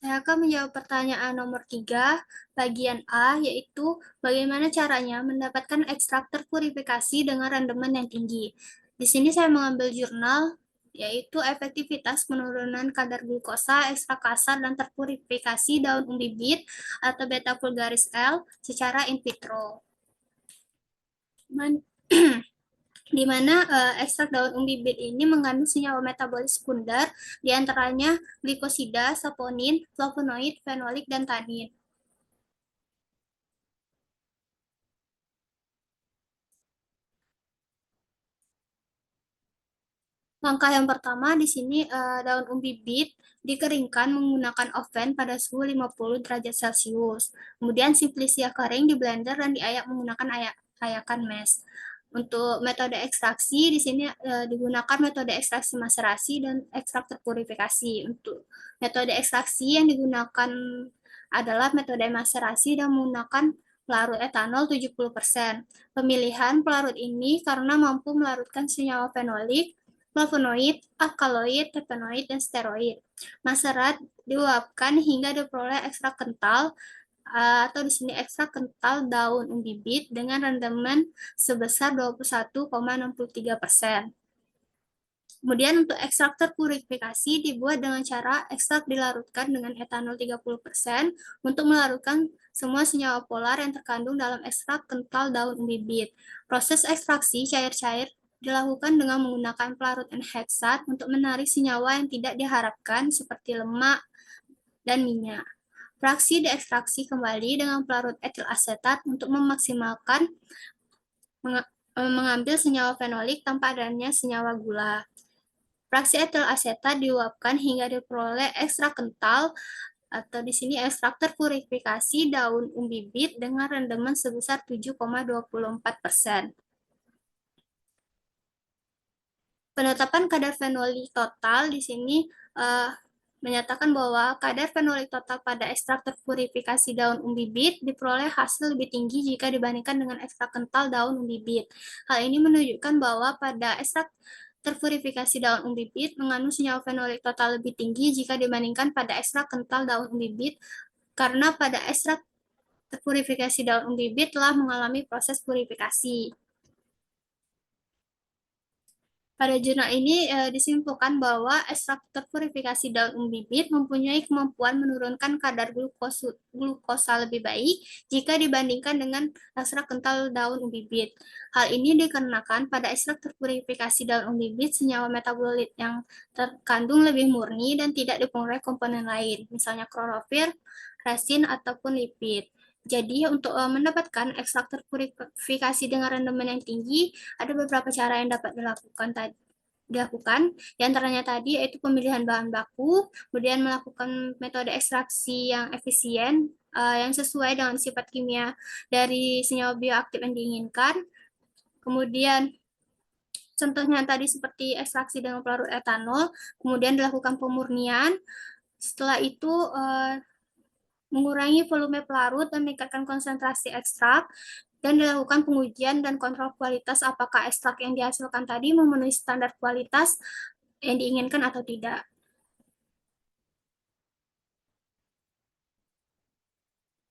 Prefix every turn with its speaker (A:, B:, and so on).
A: Saya akan menjawab pertanyaan nomor 3, bagian A, yaitu bagaimana caranya mendapatkan ekstrak terpurifikasi dengan rendemen yang tinggi. Di sini saya mengambil jurnal, yaitu efektivitas penurunan kadar glukosa, ekstrak kasar, dan terpurifikasi daun umbi bit atau beta vulgaris L secara in vitro. Di mana ekstrak daun umbi bit ini mengandung senyawa metabolis sekunder, diantaranya glikosida, saponin, flavonoid, fenolik, dan tanin. Langkah yang pertama di sini daun umbi bit dikeringkan menggunakan oven pada suhu 50 derajat Celcius. Kemudian simplisia kering di blender dan diayak menggunakan ayakan mash. Untuk metode ekstraksi di sini digunakan metode ekstraksi maserasi dan ekstrak terpurifikasi. Untuk metode ekstraksi yang digunakan adalah metode maserasi dan menggunakan pelarut etanol 70%. Pemilihan pelarut ini karena mampu melarutkan senyawa fenolik, flavonoid, alkaloid, terpenoid, dan steroid. Maserat diuapkan hingga diperoleh ekstrak kental atau di sini ekstrak kental daun umbi bit dengan rendaman sebesar 21,63%. Kemudian untuk ekstrak terpurifikasi dibuat dengan cara ekstrak dilarutkan dengan etanol 30% untuk melarutkan semua senyawa polar yang terkandung dalam ekstrak kental daun umbi bit. Proses ekstraksi cair-cair dilakukan dengan menggunakan pelarut enheksat untuk menarik senyawa yang tidak diharapkan seperti lemak dan minyak. Fraksi diekstraksi kembali dengan pelarut etil asetat untuk memaksimalkan mengambil senyawa fenolik tanpa adanya senyawa gula. Fraksi etil asetat diuapkan hingga diperoleh ekstrak kental atau di sini ekstrak terpurifikasi daun umbi bit dengan rendaman sebesar 7,24%. Penetapan kadar fenolik total di sini menyatakan bahwa kadar fenolik total pada ekstrak terpurifikasi daun umbi bit diperoleh hasil lebih tinggi jika dibandingkan dengan ekstrak kental daun umbi bit. Hal ini menunjukkan bahwa pada ekstrak terpurifikasi daun umbi bit mengandung senyawa fenolik total lebih tinggi jika dibandingkan pada ekstrak kental daun umbi bit, karena pada ekstrak terpurifikasi daun umbi bit telah mengalami proses purifikasi. Pada jurnal ini disimpulkan bahwa ekstrak terpurifikasi daun umbi bit mempunyai kemampuan menurunkan kadar glukosa lebih baik jika dibandingkan dengan ekstrak kental daun umbi bit. Hal ini dikarenakan pada ekstrak terpurifikasi daun umbi bit senyawa metabolit yang terkandung lebih murni dan tidak dipengaruhi komponen lain, misalnya klorofil, resin, ataupun lipid. Jadi untuk mendapatkan ekstrak terpurifikasi dengan rendaman yang tinggi, ada beberapa cara yang dapat dilakukan. Di antaranya tadi yaitu pemilihan bahan baku, kemudian melakukan metode ekstraksi yang efisien, yang sesuai dengan sifat kimia dari senyawa bioaktif yang diinginkan. Kemudian contohnya tadi seperti ekstraksi dengan pelarut etanol, kemudian dilakukan pemurnian. Setelah itu mengurangi volume pelarut dan meningkatkan konsentrasi ekstrak, dan dilakukan pengujian dan kontrol kualitas apakah ekstrak yang dihasilkan tadi memenuhi standar kualitas yang diinginkan atau tidak.